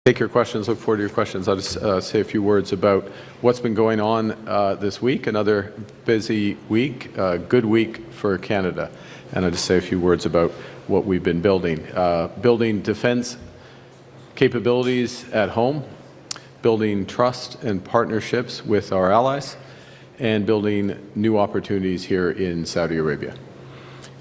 Take your questions, look forward to your questions. I'll just say a few words about what's been going on this week. Another busy week, good week for Canada. And I'll just say a few words about what we've been building. Building defense capabilities at home, building trust and partnerships with our allies, and building new opportunities here in Saudi Arabia.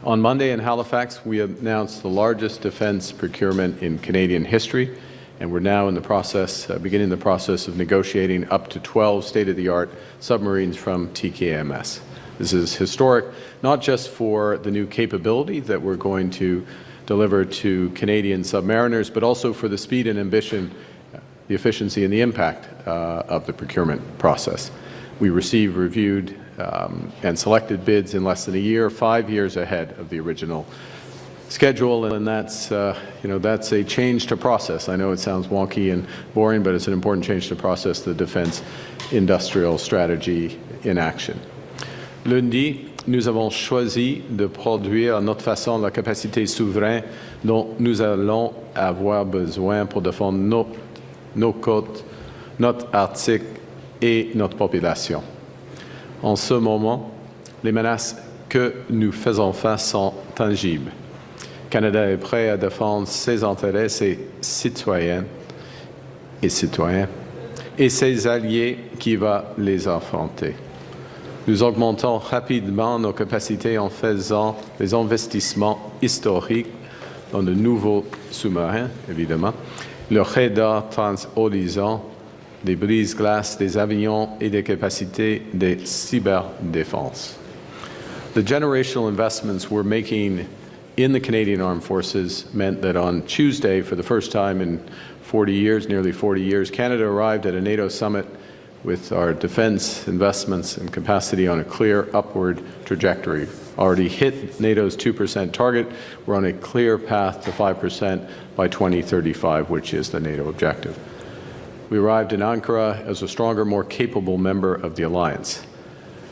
On Monday in Halifax, we announced the largest defense procurement in Canadian history. And we're now in the process, beginning the process of negotiating up to 12 state-of-the-art submarines from TKMS. This is historic, not just for the new capability that we're going to deliver to Canadian submariners, but also for the speed and ambition, the efficiency and the impact of the procurement process. We received, reviewed, and selected bids in less than a year, 5 years ahead of the original schedule, and that's that's a change to process. I know it sounds wonky and boring, but it's an important change to process the defense industrial strategy in action. Lundi, nous avons choisi de produire à notre façon la capacité souveraine dont nous allons avoir besoin pour défendre nos côtes, notre Arctique et notre population. En ce moment, les menaces que nous faisons face sont tangibles. Le Canada est prêt à défendre ses intérêts, ses citoyennes et citoyens, et ses alliés qui vont les affronter. Nous augmentons rapidement nos capacités en faisant des investissements historiques dans de nouveaux sous-marins, évidemment, le radar trans-horizon, des brise-glaces, des avions et des capacités de cyberdéfense. The generational investments we're making in the Canadian Armed Forces meant that on Tuesday, for the first time in 40 years, nearly 40 years, Canada arrived at a NATO summit with our defense investments and capacity on a clear upward trajectory. Already hit NATO's 2% target. We're on a clear path to 5% by 2035, which is the NATO objective. We arrived in Ankara as a stronger, more capable member of the alliance.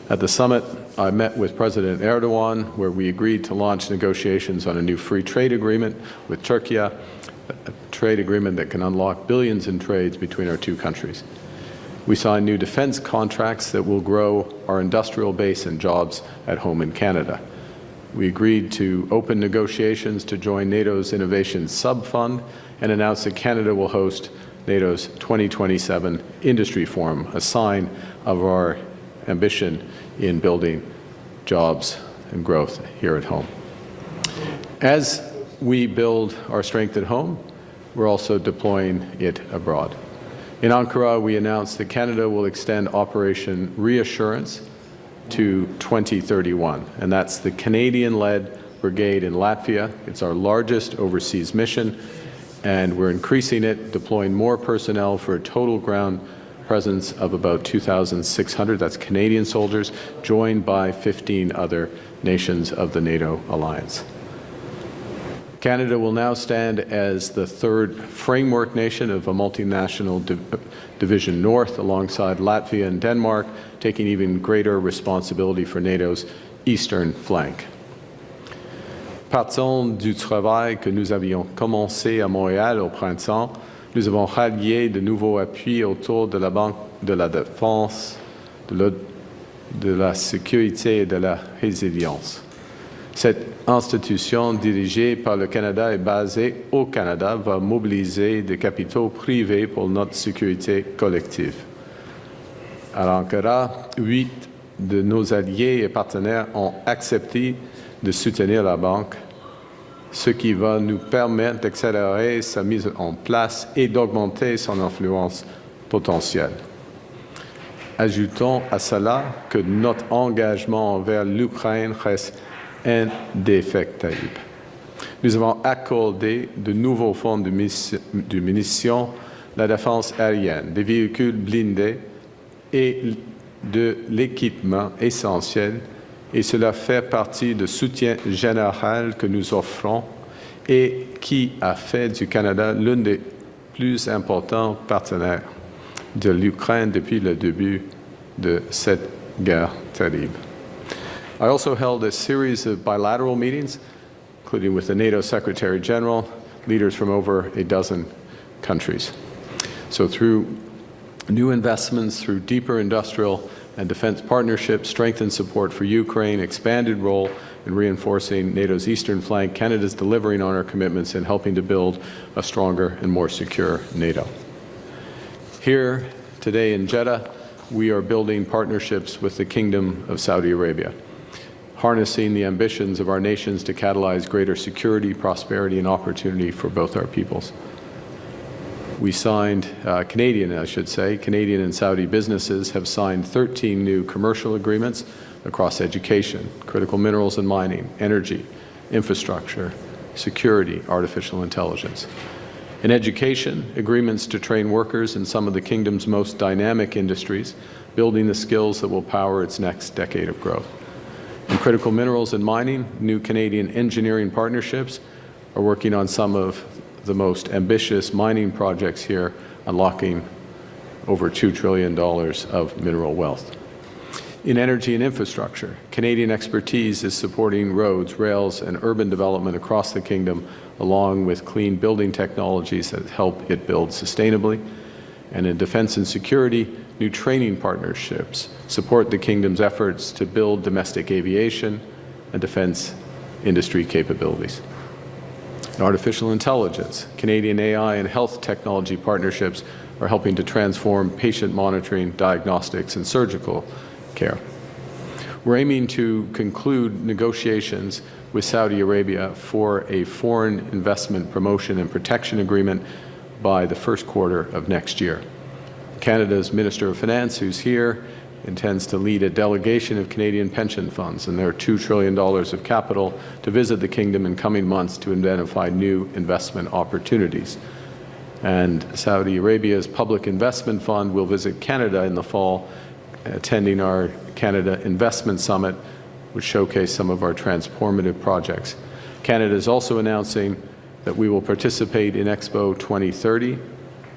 At the summit, I met with President Erdogan, where we agreed to launch negotiations on a new free trade agreement with Turkey, a trade agreement that can unlock billions in trades between our two countries. We signed new defense contracts that will grow our industrial base and jobs at home in Canada. We agreed to open negotiations to join NATO's Innovation Sub-Fund and announced that Canada will host NATO's 2027 Industry Forum, a sign of our ambition in building jobs and growth here at home. As we build our strength at home, we're also deploying it abroad. In Ankara, we announced that Canada will extend Operation Reassurance to 2031, and that's the Canadian-led brigade in Latvia. It's our largest overseas mission, and we're increasing it, deploying more personnel for a total ground presence of about 2,600, that's Canadian soldiers, joined by 15 other nations of the NATO alliance. Canada will now stand as the third framework nation of a multinational Division North alongside Latvia and Denmark, taking even greater responsibility for NATO's eastern flank. Partant du travail que nous avions commencé à Montréal au printemps, nous avons rallié de nouveaux appuis autour de la Banque de la Défense, de la Sécurité et de la Résilience. Cette institution dirigée par le Canada et basée au Canada va mobiliser des capitaux privés pour notre sécurité collective. À Ankara, 8 de nos alliés et partenaires ont accepté de soutenir la Banque, ce qui va nous permettre d'accélérer sa mise en place et d'augmenter son influence potentielle. Ajoutons à cela que notre engagement envers l'Ukraine reste indéfectible. Nous avons accordé de nouveaux fonds de munitions, la défense aérienne, des véhicules blindés et de l'équipement essentiel, et cela fait partie du soutien général que nous offrons et qui a fait du Canada l'un des plus importants partenaires de l'Ukraine depuis le début de cette guerre terrible. I also held a series of bilateral meetings, including with the NATO Secretary General, leaders from over a dozen countries. So through new investments, through deeper industrial and defense partnerships, strengthened support for Ukraine, expanded role in reinforcing NATO's eastern flank, Canada is delivering on our commitments and helping to build a stronger and more secure NATO. Here today in Jeddah, we are building partnerships with the Kingdom of Saudi Arabia, harnessing the ambitions of our nations to catalyze greater security, prosperity, and opportunity for both our peoples. We signed, Canadian and Saudi businesses have signed 13 new commercial agreements across education, critical minerals and mining, energy, infrastructure, security, artificial intelligence. In education, agreements to train workers in some of the Kingdom's most dynamic industries, building the skills that will power its next decade of growth. In critical minerals and mining, new Canadian engineering partnerships are working on some of the most ambitious mining projects here, unlocking over $2 trillion of mineral wealth. In energy and infrastructure, Canadian expertise is supporting roads, rails, and urban development across the Kingdom, along with clean building technologies that help it build sustainably. And in defense and security, new training partnerships support the Kingdom's efforts to build domestic aviation and defense industry capabilities. In artificial intelligence, Canadian AI and health technology partnerships are helping to transform patient monitoring, diagnostics, and surgical care. We're aiming to conclude negotiations with Saudi Arabia for a foreign investment promotion and protection agreement by the first quarter of next year. Canada's Minister of Finance, who's here, intends to lead a delegation of Canadian pension funds and their $2 trillion of capital to visit the Kingdom in coming months to identify new investment opportunities. And Saudi Arabia's Public Investment Fund will visit Canada in the fall, attending our Canada Investment Summit, which showcase some of our transformative projects. Canada is also announcing that we will participate in Expo 2030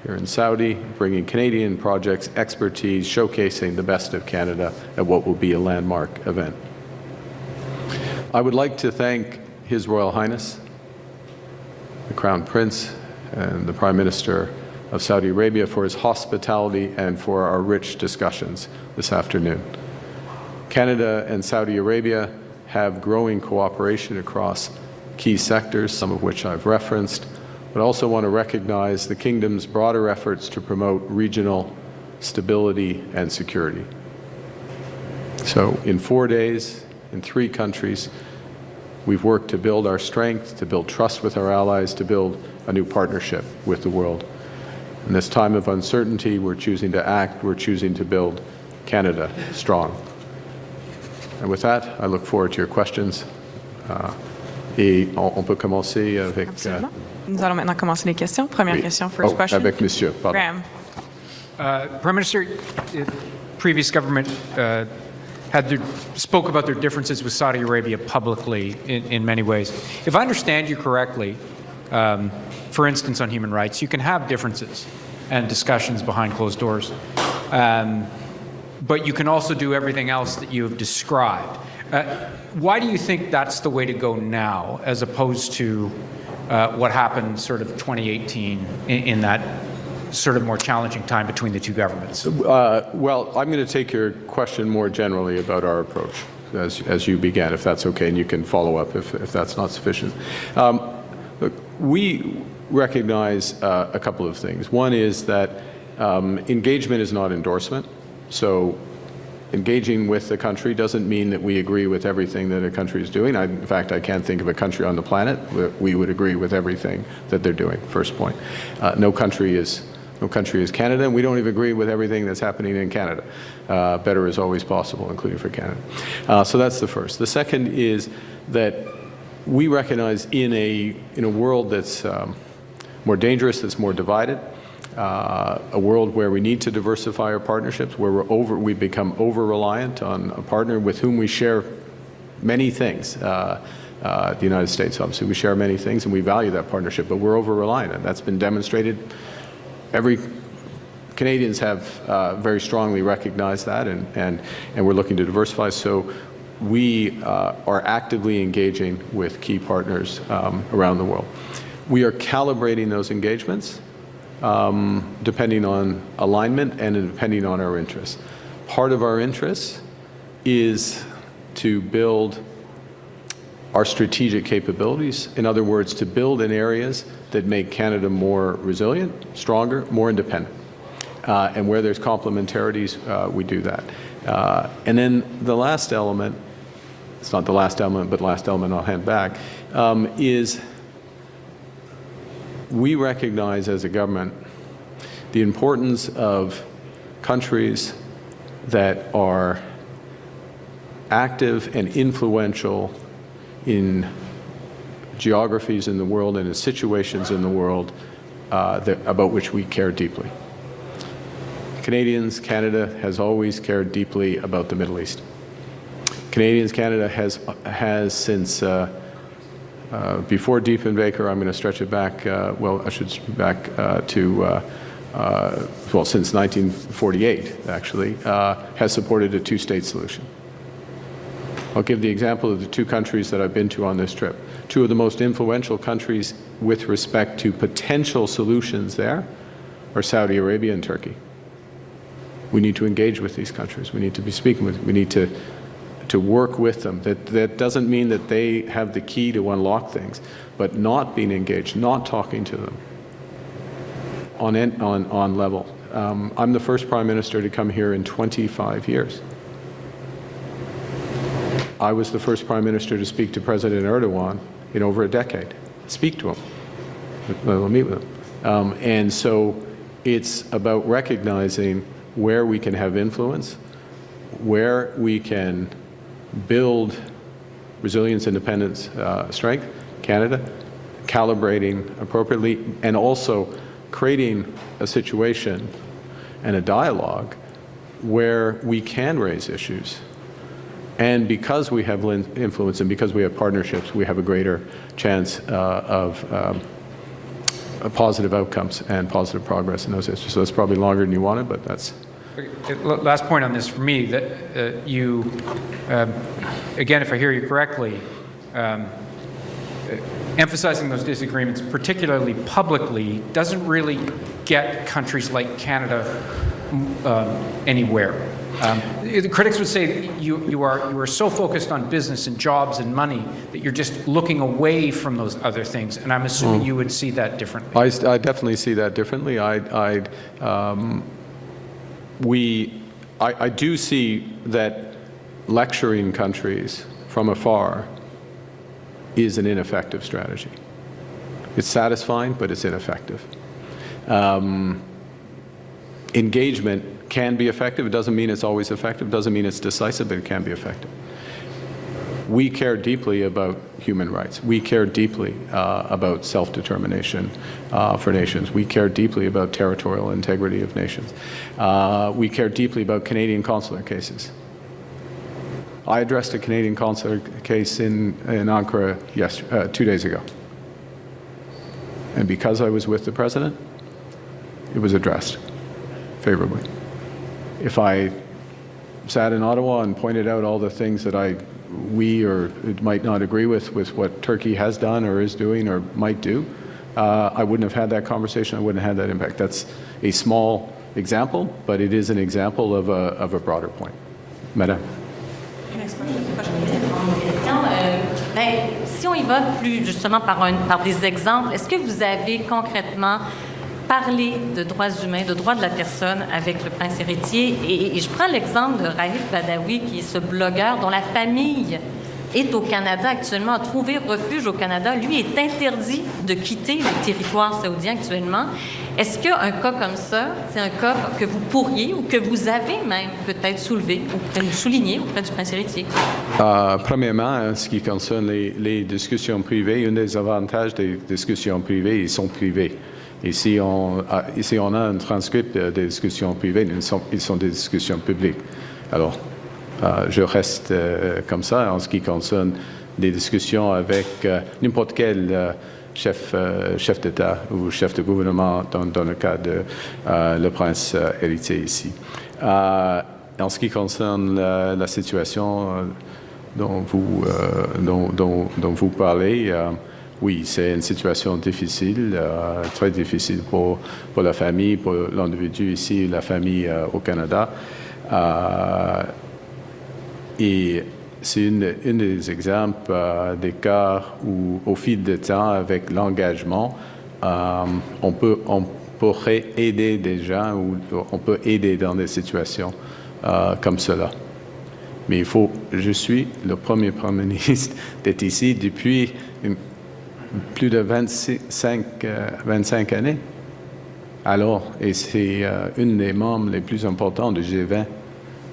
here in Saudi, bringing Canadian projects, expertise, showcasing the best of Canada at what will be a landmark event. I would like to thank His Royal Highness, the Crown Prince, and the Prime Minister of Saudi Arabia for his hospitality and for our rich discussions this afternoon. Canada and Saudi Arabia have growing cooperation across key sectors, some of which I've referenced, but I also want to recognize the Kingdom's broader efforts to promote regional stability and security. So in 4 days, in 3 countries, we've worked to build our strength, to build trust with our allies, to build a new partnership with the world. In this time of uncertainty, we're choosing to act, we're choosing to build Canada strong. And with that, I look forward to your questions. Et on peut commencer avec... Nous allons maintenant commencer les questions. Première question, first question. Avec monsieur, Graham. Prime Minister, the previous government spoke about their differences with Saudi Arabia publicly in many ways. If I understand you correctly, for instance, on human rights, you can have differences and discussions behind closed doors, but you can also do everything else that you have described. Why do you think that's the way to go now, as opposed to what happened sort of 2018 in that sort of more challenging time between the two governments? Well, I'm going to take your question more generally about our approach, as you began, if that's okay, and you can follow up if that's not sufficient. Look, we recognize a couple of things. One is that engagement is not endorsement. So engaging with the country doesn't mean that we agree with everything that a country is doing. In fact, I can't think of a country on the planet that we would agree with everything that they're doing, first point. No country is Canada, and we don't even agree with everything that's happening in Canada. Better is always possible, including for Canada. So that's the first. The second is that we recognize in a world that's more dangerous, that's more divided, a world where we need to diversify our partnerships, where we've become over-reliant on a partner with whom we share many things. The United States, obviously, we share many things, and we value that partnership, but we're over-reliant, and that's been demonstrated. Canadians have very strongly recognized that, and we're looking to diversify. So we are actively engaging with key partners around the world. We are calibrating those engagements depending on alignment and depending on our interests. Part of our interests is to build our strategic capabilities. In other words, to build in areas that make Canada more resilient, stronger, more independent. And where there's complementarities, we do that. And then the last element, it's not the last element, but the last element I'll hand back, is we recognize as a government the importance of countries that are active and influential in geographies in the world and in situations in the world about which we care deeply. Canadians, Canada has always cared deeply about the Middle East. Canadians, Canada has since before Diefenbaker, I'm going to stretch it back, since 1948, actually, has supported a two-state solution. I'll give the example of the two countries that I've been to on this trip. Two of the most influential countries with respect to potential solutions there are Saudi Arabia and Turkey. We need to engage with these countries. We need to be speaking with them. We need to work with them. That doesn't mean that they have the key to unlock things, but not being engaged, not talking to them on level. I'm the first Prime Minister to come here in 25 years. I was the first Prime Minister to speak to President Erdogan in over a decade. Speak to him. We'll meet with him. And so it's about recognizing where we can have influence, where we can build resilience, independence, strength, Canada, calibrating appropriately, and also creating a situation and a dialogue where we can raise issues. And because we have influence and because we have partnerships, we have a greater chance of positive outcomes and positive progress in those issues. So it's probably longer than you wanted, but that's... Last point on this for me, that you, again, if I hear you correctly, emphasizing those disagreements, particularly publicly, doesn't really get countries like Canada anywhere. The critics would say you are so focused on business and jobs and money that you're just looking away from those other things, and I'm assuming you would see that differently. I definitely see that differently. I do see that lecturing countries from afar is an ineffective strategy. It's satisfying, but it's ineffective. Engagement can be effective. It doesn't mean it's always effective. It doesn't mean it's decisive, but it can be effective. We care deeply about human rights. We care deeply about self-determination for nations. We care deeply about territorial integrity of nations. We care deeply about Canadian consular cases. I addressed a Canadian consular case in Ankara 2 days ago. And because I was with the President, it was addressed favorably. If I sat in Ottawa and pointed out all the things that we might not agree with what Turkey has done or is doing or might do, I wouldn't have had that conversation. I wouldn't have had that impact. That's a small example, but it is an example of a broader point. Madame. Si on y va plus justement par des exemples, est-ce que vous avez concrètement parlé de droits humains, de droits de la personne avec le prince héritier? Et je prends l'exemple de Raif Badawi, qui est ce blogueur dont la famille est au Canada actuellement, a trouvé refuge au Canada. Lui est interdit de quitter le territoire saoudien actuellement. Est-ce qu'un cas comme ça, c'est un cas que vous pourriez ou que vous avez même peut-être soulevé ou souligné auprès du prince héritier? Premièrement, en ce qui concerne les discussions privées, un des avantages des discussions privées, ils sont privés. Ici, on a un transcript des discussions privées, ils sont des discussions publiques. Alors, je reste comme ça en ce qui concerne des discussions avec n'importe quel chef d'État ou chef de gouvernement dans le cas de le prince héritier ici. En ce qui concerne la situation dont vous parlez, oui, c'est une situation difficile, très difficile pour la famille, pour l'individu ici, la famille au Canada. Et c'est un des exemples des cas où, au fil du temps, avec l'engagement, on pourrait aider des gens ou on peut aider dans des situations comme cela. Mais je suis le premier Premier ministre d'être ici depuis plus de 25 années. Alors, et c'est une des membres les plus importants du G20.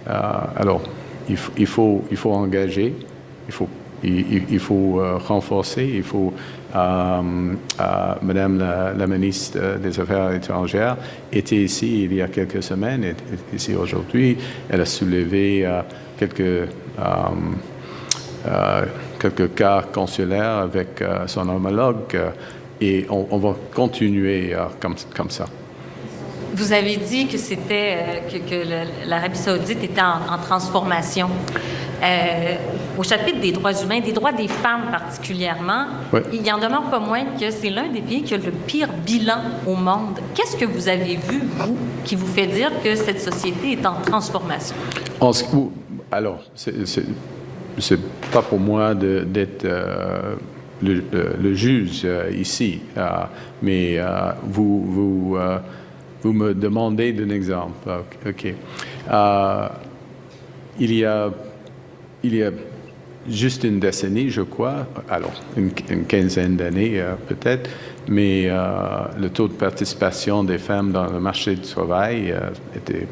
Alors, il faut engager, il faut renforcer, il faut... Madame la ministre des Affaires étrangères était ici il y a quelques semaines, est ici aujourd'hui. Elle a soulevé quelques cas consulaires avec son homologue et on va continuer comme ça. Vous avez dit que c'était que l'Arabie saoudite était en transformation. Au chapitre des droits humains, des droits des femmes particulièrement, oui. Il y en demeure pas moins que c'est l'un des pays qui a le pire bilan au monde. Qu'est-ce que vous avez vu, vous, qui vous fait dire que cette société est en transformation? Alors, c'est pas pour moi d'être le juge ici, mais vous me demandez d'un exemple. OK. Il y a juste une décennie, je crois, alors une quinzaine d'années peut-être, mais le taux de participation des femmes dans le marché du travail était,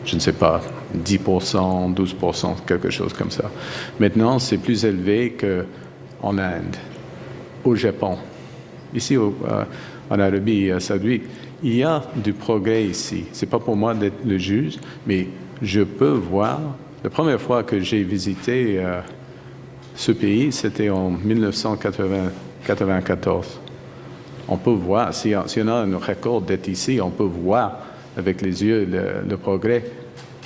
je ne sais pas, 10%, 12%, quelque chose comme ça. Maintenant, c'est plus élevé qu'en Inde, au Japon, ici en Arabie saoudite. Il y a du progrès ici. Ce n'est pas pour moi d'être le juge, mais je peux voir. La première fois que j'ai visité ce pays, c'était en 1994. On peut voir, si on a un record d'être ici, on peut voir avec les yeux le progrès.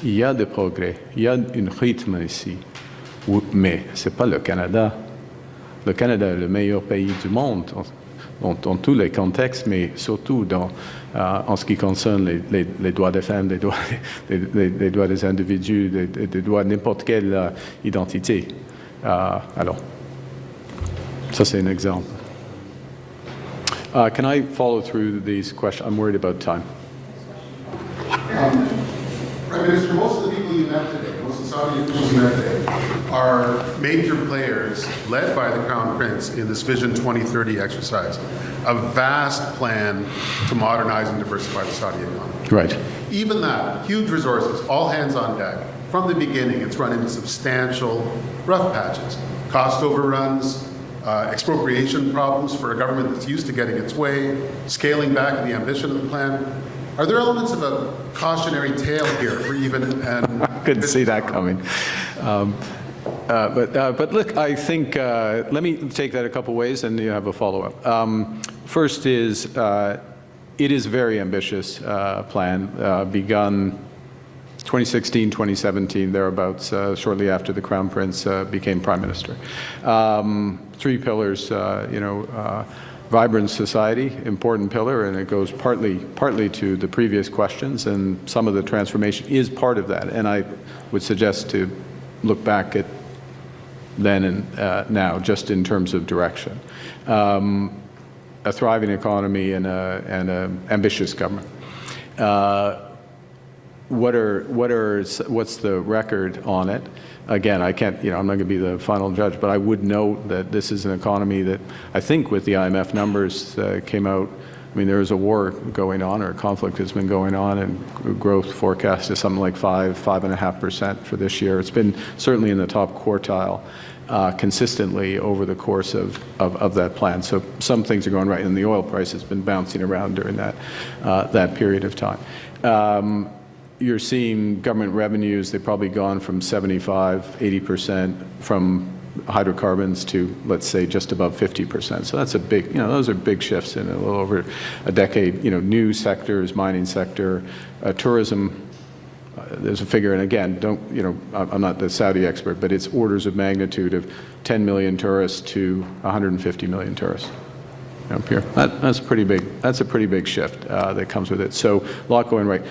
Il y a des progrès, il y a un rythme ici. Mais ce n'est pas le Canada. Le Canada est le meilleur pays du monde dans tous les contextes, mais surtout en ce qui concerne les droits des femmes, les droits des individus, les droits de n'importe quelle identité. Alors, ça c'est un exemple. Can I follow through these questions? I'm worried about time. Prime Minister, most of the people you met today, most of the Saudi officials you met today, are major players led by the Crown Prince in this Vision 2030 exercise, a vast plan to modernize and diversify the Saudi economy. Right. Even that, huge resources, all hands on deck. From the beginning, it's run into substantial rough patches, cost overruns, expropriation problems for a government that's used to getting its way, scaling back the ambition of the plan. Are there elements of a cautionary tale here for even and Couldn't see that coming. But look, I think, let me take that a couple ways and you have a follow-up. First is, it is a very ambitious plan, begun 2016, 2017, thereabouts, shortly after the Crown Prince became Prime Minister. 3 pillars, vibrant society, important pillar, and it goes partly to the previous questions, and some of the transformation is part of that. And I would suggest to look back at then and now, just in terms of direction. A thriving economy and an ambitious government. What's the record on it? Again, I can't, I'm not going to be the final judge, but I would note that this is an economy that I think with the IMF numbers came out, there is a war going on, or a conflict has been going on, and growth forecast is something like 5.5% for this year. It's been certainly in the top quartile consistently over the course of that plan. So some things are going right, and the oil price has been bouncing around during that period of time. You're seeing government revenues, they've probably gone from 75, 80% from hydrocarbons to, let's say, just above 50%. So that's a big, those are big shifts in a little over a decade. New sectors, mining sector, tourism, there's a figure, and again, I'm not the Saudi expert, but it's orders of magnitude of 10 million tourists to 150 million tourists. up here. That's pretty big. That's a pretty big shift that comes with it. So a lot going right.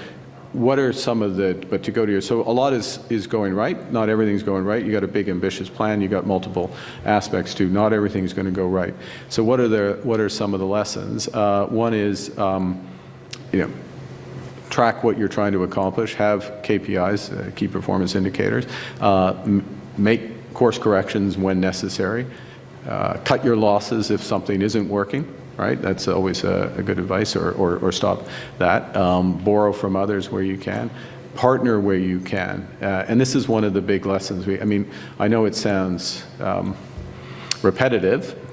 What are some of the, but to go to your, so a lot is going right. Not everything's going right. You got a big ambitious plan. You got multiple aspects too. Not everything's going to go right. So what are some of the lessons? One is, track what you're trying to accomplish. Have KPIs, key performance indicators. Make course corrections when necessary. Cut your losses if something isn't working. Right, that's always a good advice, or stop that. Borrow from others where you can. Partner where you can. And this is one of the big lessons. I know it sounds repetitive.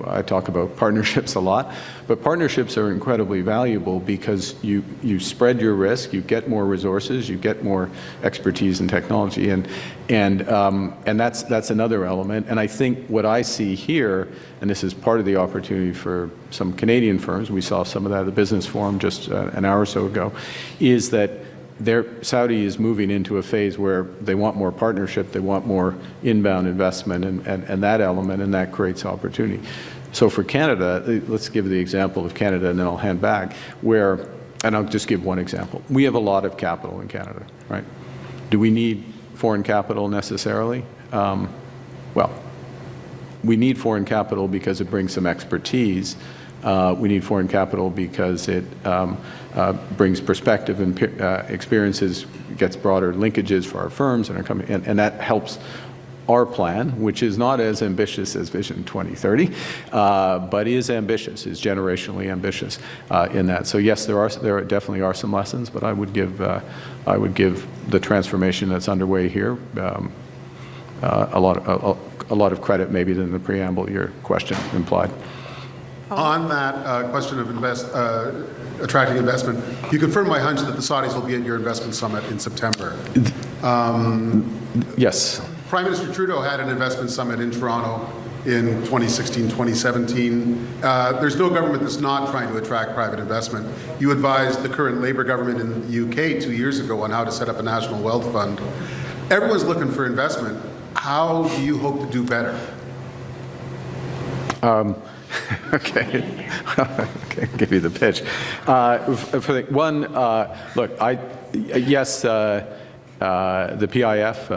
I talk about partnerships a lot, but partnerships are incredibly valuable because you spread your risk, you get more resources, you get more expertise and technology, and that's another element. And I think what I see here, and this is part of the opportunity for some Canadian firms, we saw some of that at the Business Forum just an hour or so ago, is that Saudi is moving into a phase where they want more partnership, they want more inbound investment, and that element, and that creates opportunity. So for Canada, let's give the example of Canada, and then I'll hand back, and I'll just give one example. We have a lot of capital in Canada, right? Do we need foreign capital necessarily? Well, we need foreign capital because it brings some expertise. We need foreign capital because it brings perspective and experiences, gets broader linkages for our firms and that helps our plan, which is not as ambitious as Vision 2030, but is ambitious, is generationally ambitious in that. So yes, there definitely are some lessons, but I would give the transformation that's underway here a lot of credit, maybe than the preamble your question implied. On that question of attracting investment, you confirm my hunch that the Saudis will be at your investment summit in September. Yes. Prime Minister Trudeau had an investment summit in Toronto in 2016, 2017. There's no government that's not trying to attract private investment. You advised the current Labour government in the UK 2 years ago on how to set up a national wealth fund. Everyone's looking for investment. How do you hope to do better? Okay. Okay, give you the pitch. For one, look, yes, the PIF,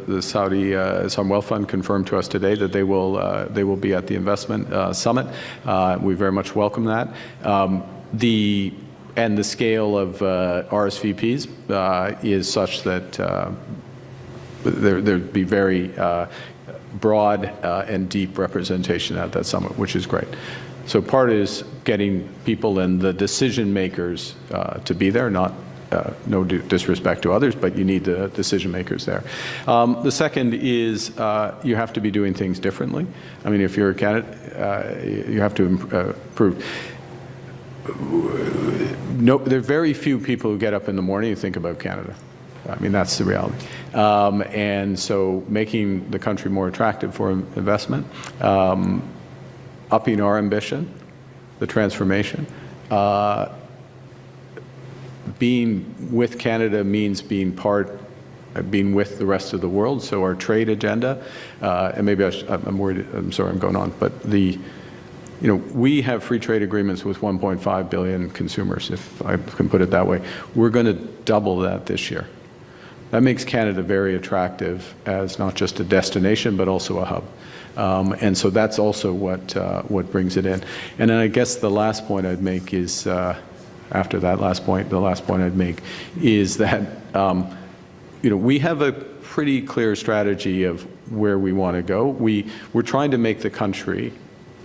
the Saudi Sovereign Wealth Fund, confirmed to us today that they will be at the investment summit. We very much welcome that. The scale of RSVPs is such that there'd be very broad and deep representation at that summit, which is great. So part is getting people and the decision makers to be there, not no disrespect to others, but you need the decision makers there. The second is you have to be doing things differently. I mean, if you're a candidate, you have to improve. No, there are very few people who get up in the morning and think about Canada. I mean, that's the reality. And so making the country more attractive for investment, upping our ambition, the transformation. Being with Canada means being with the rest of the world. So our trade agenda, and maybe I'm worried, I'm sorry I'm going on, but we have free trade agreements with 1.5 billion consumers, if I can put it that way. We're going to double that this year. That makes Canada very attractive as not just a destination, but also a hub. And so that's also what brings it in. And then I guess the last point I'd make is, after that last point, the last point I'd make is that, we have a pretty clear strategy of where we want to go. We're trying to make the country,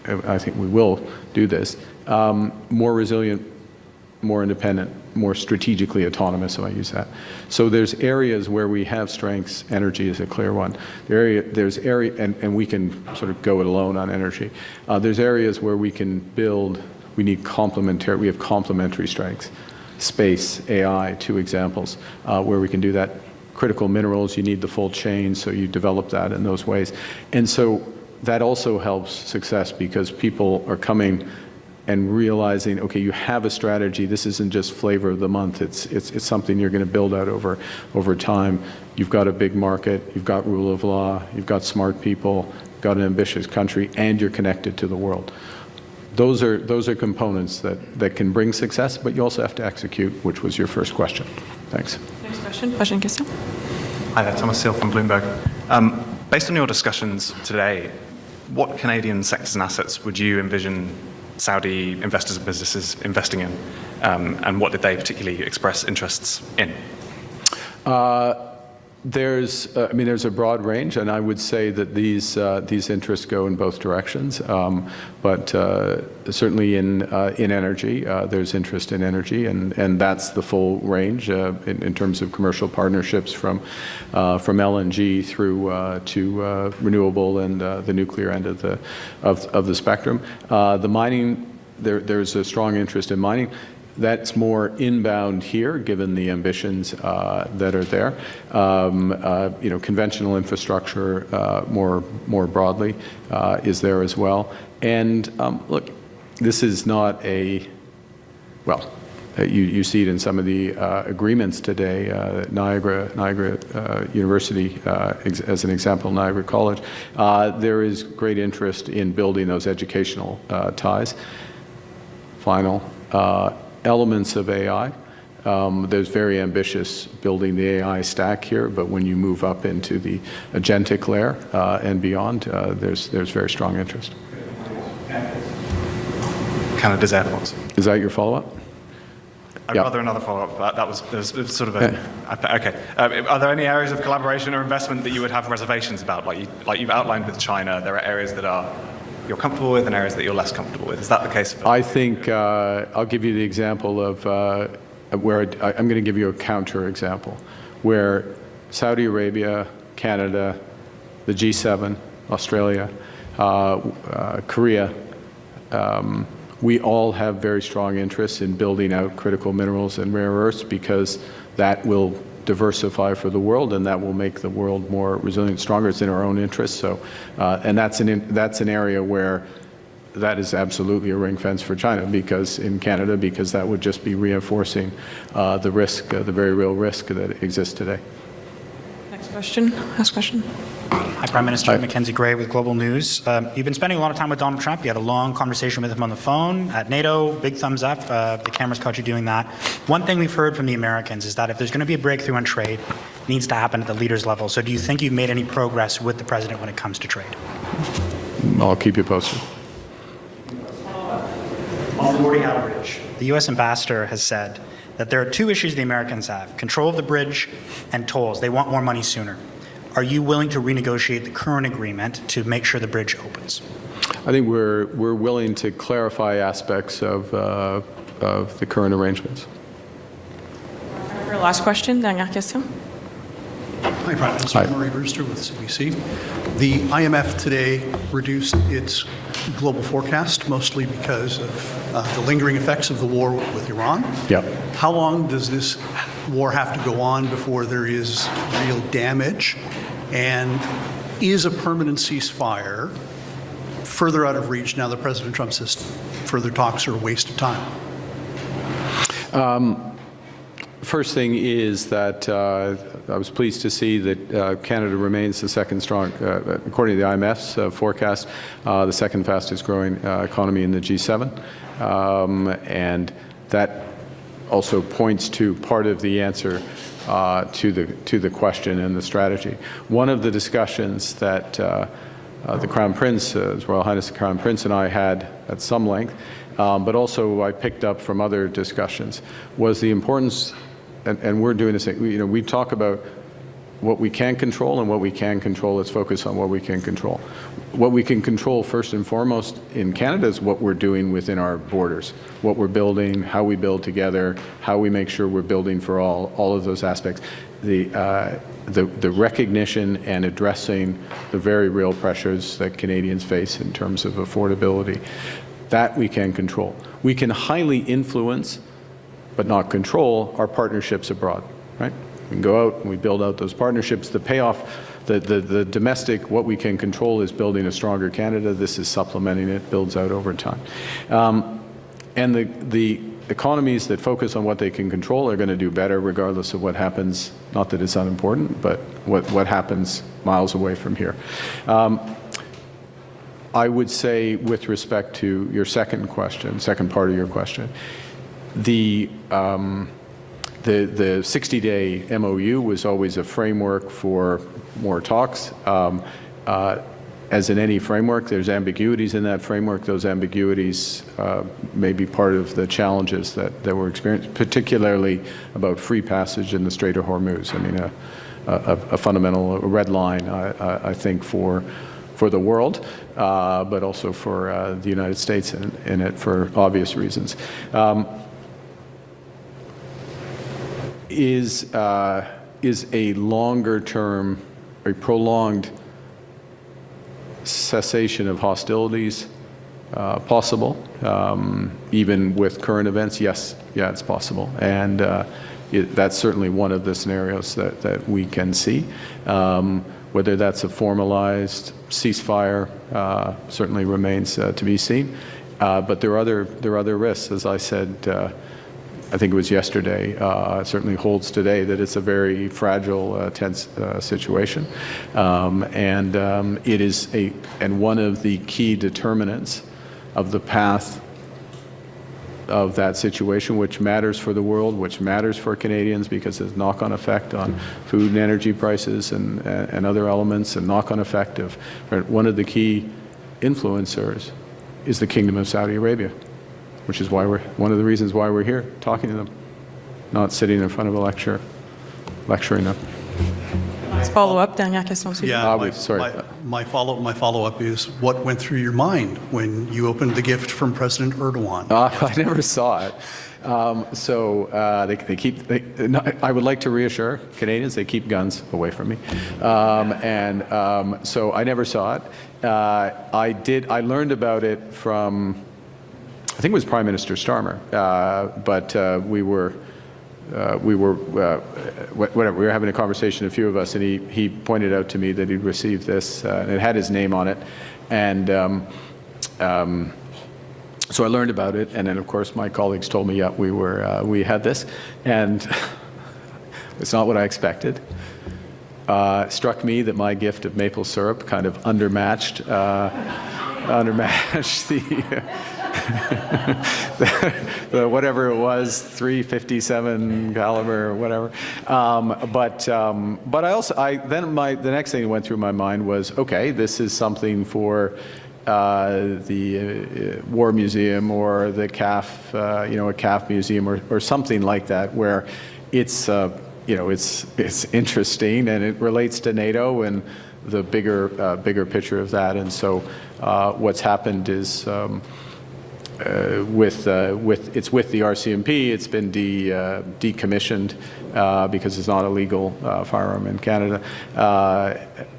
I think we will do this, more resilient, more independent, more strategically autonomous, so I use that. So there's areas where we have strengths. Energy is a clear one. There's area, and we can sort of go it alone on energy. There's areas where we can build, we have complementary strengths. Space, AI, two examples, where we can do that. Critical minerals, you need the full chain, so you develop that in those ways. And so that also helps success because people are coming and realizing, okay, you have a strategy. This isn't just flavor of the month. It's something you're going to build out over time. You've got a big market. You've got rule of law. You've got smart people. You've got an ambitious country, and you're connected to the world. those are components that can bring success, but you also have to execute, which was your first question. Thanks. Next question. Prochaine question. Hi there, Thomas Seal from Bloomberg. Based on your discussions today, what Canadian sectors and assets would you envision Saudi investors and businesses investing in, and what did they particularly express interests in? There's a broad range, and I would say that these interests go in both directions. But certainly in energy, there's interest in energy, and that's the full range in terms of commercial partnerships from LNG through to renewable and the nuclear end of the spectrum. The mining, there's a strong interest in mining. That's more inbound here, given the ambitions that are there. Conventional infrastructure more broadly is there as well. And look, this is not you see it in some of the agreements today. Niagara University, as an example, Niagara College. There is great interest in building those educational ties. Final. Elements of AI. There's very ambitious building the AI stack here, but when you move up into the agentic layer and beyond, there's very strong interest. Canada's airports. Is that your follow-up? I'd rather another follow-up, but that was sort of a... Okay. Are there any areas of collaboration or investment that you would have reservations about? Like you've outlined with China, there are areas that you're comfortable with and areas that you're less comfortable with. Is that the case? I think I'll give you the example of where I'm going to give you a counter example, where Saudi Arabia, Canada, the G7, Australia, Korea, we all have very strong interests in building out critical minerals and rare earths, because that will diversify for the world, and that will make the world more resilient, stronger. It's in our own interest. So, and that's an area where that is absolutely a ring fence for China, because in Canada, because that would just be reinforcing the risk, the very real risk that exists today. Next question. Last question. Hi, Prime Minister. Mackenzie Gray with Global News. You've been spending a lot of time with Donald Trump. You had a long conversation with him on the phone at NATO. Big thumbs up. The cameras caught you doing that. One thing we've heard from the Americans is that if there's going to be a breakthrough on trade, it needs to happen at the leaders level. So do you think you've made any progress with the president when it comes to trade? I'll keep you posted. On Gordie Howe Bridge, the U.S. ambassador has said that there are two issues the Americans have: control of the bridge and tolls. They want more money sooner. Are you willing to renegotiate the current agreement to make sure the bridge opens? I think we're willing to clarify aspects of the current arrangements. Last question. Dernière question. Hi, Prime Minister. Murray Brewster with CBC. The IMF today reduced its global forecast, mostly because of the lingering effects of the war with Iran. Yep. How long does this war have to go on before there is real damage? And is a permanent ceasefire further out of reach now that President Trump says further talks are a waste of time? First thing is that I was pleased to see that Canada remains the second strong, according to the IMF's forecast, the second fastest growing economy in the G7. And that also points to part of the answer to the question and the strategy. One of the discussions that the Crown Prince, His Royal Highness the Crown Prince, and I had at some length, but also I picked up from other discussions, was the importance, and we're doing this. We talk about what we can control and what we can control. Let's focus on what we can control. What we can control first and foremost in Canada is what we're doing within our borders, what we're building, how we build together, how we make sure we're building for all of those aspects. The recognition and addressing the very real pressures that Canadians face in terms of affordability, that we can control. We can highly influence, but not control, our partnerships abroad, right? We can go out and we build out those partnerships. The payoff, the domestic, what we can control is building a stronger Canada. This is supplementing it, builds out over time. And the economies that focus on what they can control are going to do better regardless of what happens, not that it's unimportant, but what happens miles away from here. I would say, with respect to your second part of your question, the 60-day MOU was always a framework for more talks. As in any framework, there's ambiguities in that framework. Those ambiguities may be part of the challenges that we're experiencing, particularly about free passage in the Strait of Hormuz. I mean, a fundamental red line, I think, for the world, but also for the United States in it for obvious reasons. Is a longer-term, a prolonged cessation of hostilities possible, even with current events? Yes, yeah, it's possible, and that's certainly one of the scenarios that we can see. Whether that's a formalized ceasefire certainly remains to be seen, but there are other risks, as I said. I think it was yesterday, certainly holds today, that it's a very fragile, tense situation. It is one of the key determinants of the path of that situation, which matters for the world, which matters for Canadians, because there's knock-on effect on food and energy prices and other elements, and knock-on effect of one of the key influencers is the Kingdom of Saudi Arabia, which is why one of the reasons why we're here talking to them, not sitting in front of a lecturing them. Follow-up, dernière question aussi. Yeah, sorry. my follow-up is, what went through your mind when you opened the gift from President Erdogan? I never saw it. I would like to reassure Canadians, they keep guns away from me. So I never saw it. I learned about it from, I think it was Prime Minister Starmer, but we were having a conversation, a few of us, and he pointed out to me that he'd received this, and it had his name on it, and so I learned about it, and then of course my colleagues told me, yeah, we had this, and it's not what I expected. Struck me that my gift of maple syrup kind of undermatched the whatever it was, .357 caliber or whatever. But the next thing that went through my mind was, okay, this is something for the War Museum or the CAF, a CAF museum or something like that, where it's interesting and it relates to NATO and the bigger picture of that. And so what's happened is with the RCMP, it's been decommissioned because it's not a legal firearm in Canada,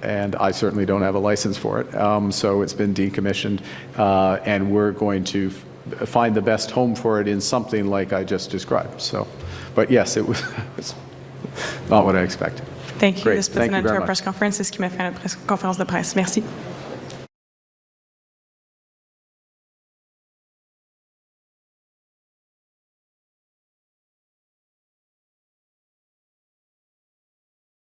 and I certainly don't have a license for it. So it's been decommissioned, and we're going to find the best home for it in something like I just described. So, but yes, it was not what I expected. Thank you. Great. This Thank you president very to our much. press conference. C'est ce qui m'a fait notre conférence de presse. Merci.